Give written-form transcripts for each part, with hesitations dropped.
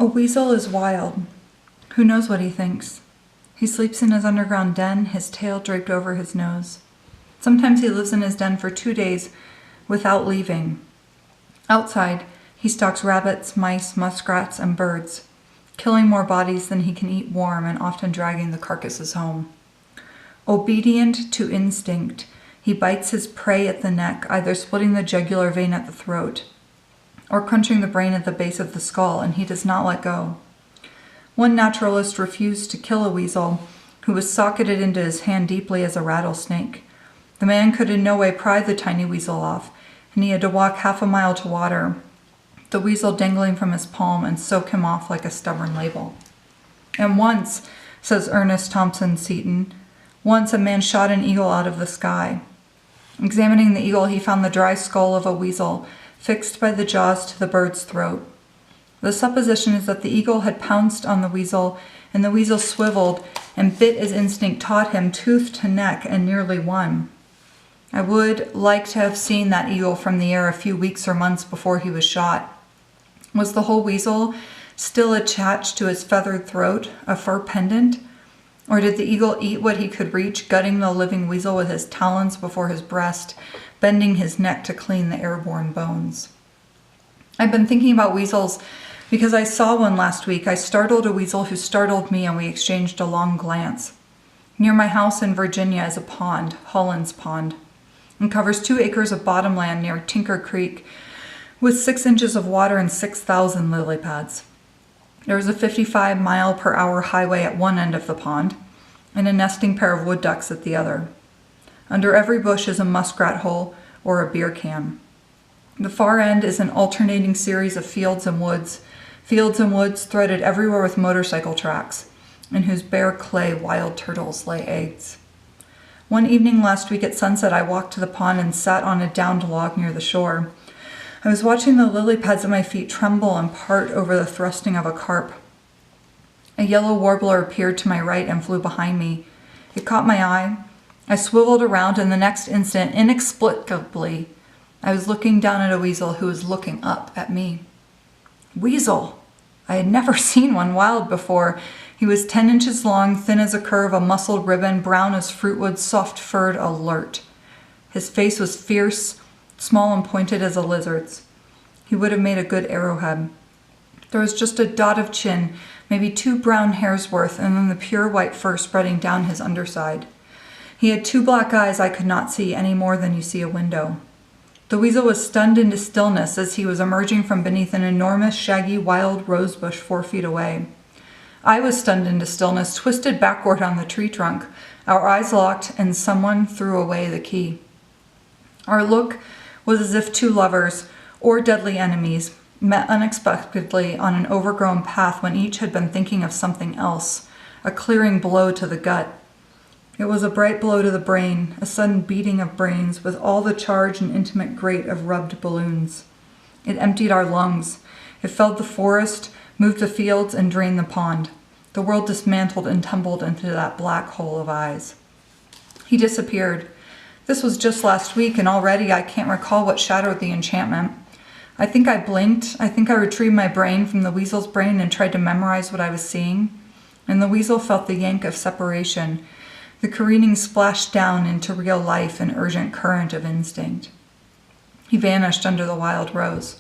A weasel is wild. Who knows what he thinks? He sleeps in his underground den, his tail draped over his nose. Sometimes he lives in his den for 2 days without leaving. Outside, he stalks rabbits, mice, muskrats, and birds, killing more bodies than he can eat warm and often dragging the carcasses home. Obedient to instinct, he bites his prey at the neck, either splitting the jugular vein at the throat or crunching the brain at the base of the skull, and he does not let go. One naturalist refused to kill a weasel who was socketed into his hand deeply as a rattlesnake. The man could in no way pry the tiny weasel off, and he had to walk 1/2 mile to water, the weasel dangling from his palm, and soak him off like a stubborn label. And once, says Ernest Thompson Seton, once a man shot an eagle out of the sky. Examining the eagle, he found the dry skull of a weasel fixed by the jaws to the bird's throat. The supposition is that the eagle had pounced on the weasel, and the weasel swiveled and bit as instinct taught him, tooth to neck, and nearly won. I would like to have seen that eagle from the air a few weeks or months before he was shot. Was the whole weasel still attached to his feathered throat, a fur pendant? Or did the eagle eat what he could reach, gutting the living weasel with his talons before his breast, bending his neck to clean the airborne bones? I've been thinking about weasels because I saw one last week. I startled a weasel who startled me, and we exchanged a long glance. Near my house in Virginia is a pond, Holland's Pond, and covers 2 acres of bottomland near Tinker Creek with 6 inches of water and 6,000 lily pads. There is a 55-mile-per-hour highway at one end of the pond and a nesting pair of wood ducks at the other. Under every bush is a muskrat hole or a beer can. The far end is an alternating series of fields and woods threaded everywhere with motorcycle tracks, in whose bare clay wild turtles lay eggs. One evening last week at sunset, I walked to the pond and sat on a downed log near the shore. I was watching the lily pads at my feet tremble and part over the thrusting of a carp. A yellow warbler appeared to my right and flew behind me. It caught my eye. I swiveled around, and the next instant, inexplicably, I was looking down at a weasel who was looking up at me. Weasel! I had never seen one wild before. He was 10 inches long, thin as a curve, a muscled ribbon, brown as fruitwood, soft-furred, alert. His face was fierce, small and pointed as a lizard's. He would have made a good arrowhead. There was just a dot of chin, maybe 2 brown hairs worth, and then the pure white fur spreading down his underside. He had 2 black eyes I could not see any more than you see a window. The weasel was stunned into stillness as he was emerging from beneath an enormous, shaggy, wild rosebush 4 feet away. I was stunned into stillness, twisted backward on the tree trunk, our eyes locked, and someone threw away the key. Our look was as if 2 lovers, or deadly enemies, met unexpectedly on an overgrown path when each had been thinking of something else, a clearing blow to the gut. It was a bright blow to the brain, a sudden beating of brains with all the charge and intimate grate of rubbed balloons. It emptied our lungs. It filled the forest, moved the fields, and drained the pond. The world dismantled and tumbled into that black hole of eyes. He disappeared. This was just last week, and already I can't recall what shattered the enchantment. I think I blinked. I think I retrieved my brain from the weasel's brain and tried to memorize what I was seeing. And the weasel felt the yank of separation, the careening splash down into real life, an urgent current of instinct. He vanished under the wild rose.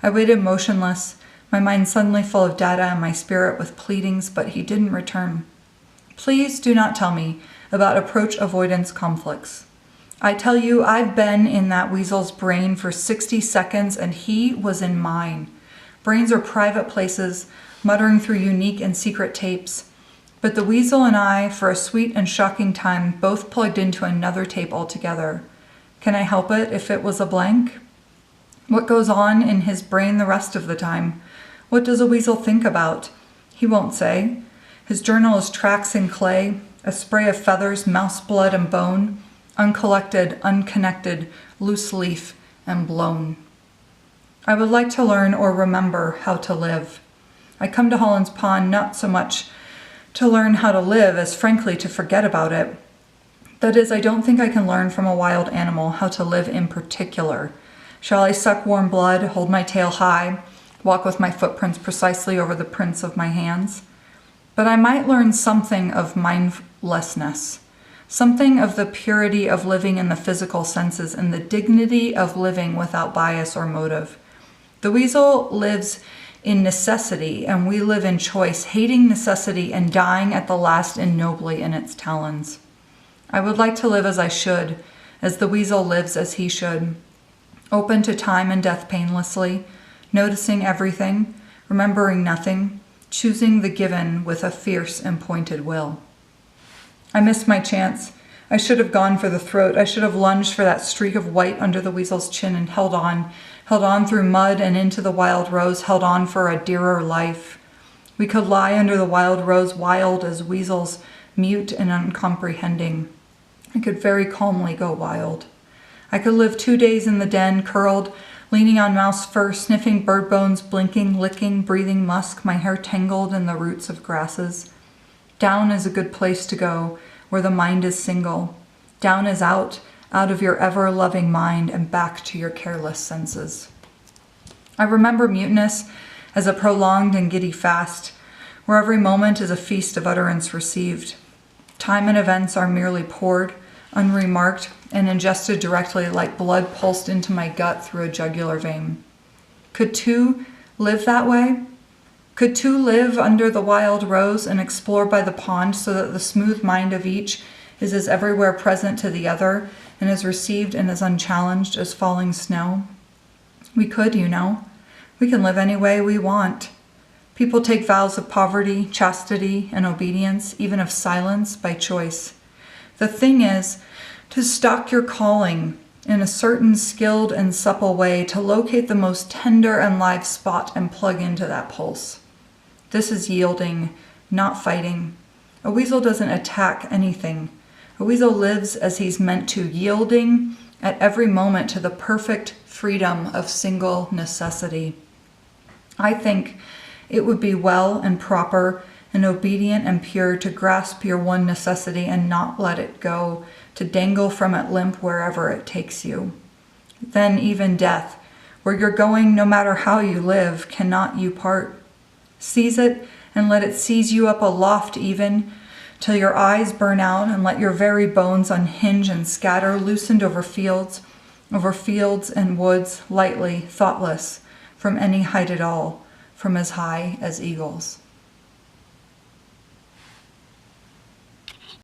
I waited motionless, my mind suddenly full of data and my spirit with pleadings, but he didn't return. Please do not tell me about approach avoidance conflicts. I tell you, I've been in that weasel's brain for 60 seconds, and he was in mine. Brains are private places, muttering through unique and secret tapes. But the weasel and I, for a sweet and shocking time, both plugged into another tape altogether. Can I help it if it was a blank? What goes on in his brain the rest of the time? What does a weasel think about? He won't say. His journal is tracks in clay, a spray of feathers, mouse blood, and bone, uncollected, unconnected, loose leaf, and blown. I would like to learn or remember how to live. I come to Holland's Pond not so much to learn how to live as frankly to forget about it. That is, I don't think I can learn from a wild animal how to live in particular. Shall I suck warm blood, hold my tail high, walk with my footprints precisely over the prints of my hands. But I might learn something of mindlessness, something of the purity of living in the physical senses and the dignity of living without bias or motive. The weasel lives in necessity, and we live in choice, hating necessity and dying at the last ignobly in its talons. I would like to live as I should, as the weasel lives as he should, open to time and death painlessly, noticing everything, remembering nothing, choosing the given with a fierce and pointed will. I missed my chance. I should have gone for the throat. I should have lunged for that streak of white under the weasel's chin and held on through mud and into the wild rose, held on for a dearer life. We could lie under the wild rose, wild as weasels, mute and uncomprehending. I could very calmly go wild. I could live 2 days in the den, curled, leaning on mouse fur, sniffing bird bones, blinking, licking, breathing musk, my hair tangled in the roots of grasses. Down is a good place to go, where the mind is single. Down is out of your ever-loving mind and back to your careless senses. I remember muteness as a prolonged and giddy fast, where every moment is a feast of utterance received. Time and events are merely poured, unremarked, and ingested directly like blood pulsed into my gut through a jugular vein. Could two live that way? Could two live under the wild rose and explore by the pond so that the smooth mind of each is as everywhere present to the other and as received and as unchallenged as falling snow? We could, you know. We can live any way we want. People take vows of poverty, chastity, and obedience, even of silence, by choice. The thing is to stalk your calling in a certain skilled and supple way, to locate the most tender and live spot and plug into that pulse. This is yielding, not fighting. A weasel doesn't attack anything. A weasel lives as he's meant to, yielding at every moment to the perfect freedom of single necessity. I think it would be well and proper and obedient and pure to grasp your one necessity and not let it go, to dangle from it limp wherever it takes you. Then even death, where you're going no matter how you live, cannot you part. Seize it and let it seize you up aloft even, till your eyes burn out, and let your very bones unhinge and scatter, loosened over fields and woods, lightly, thoughtless, from any height at all, from as high as eagles.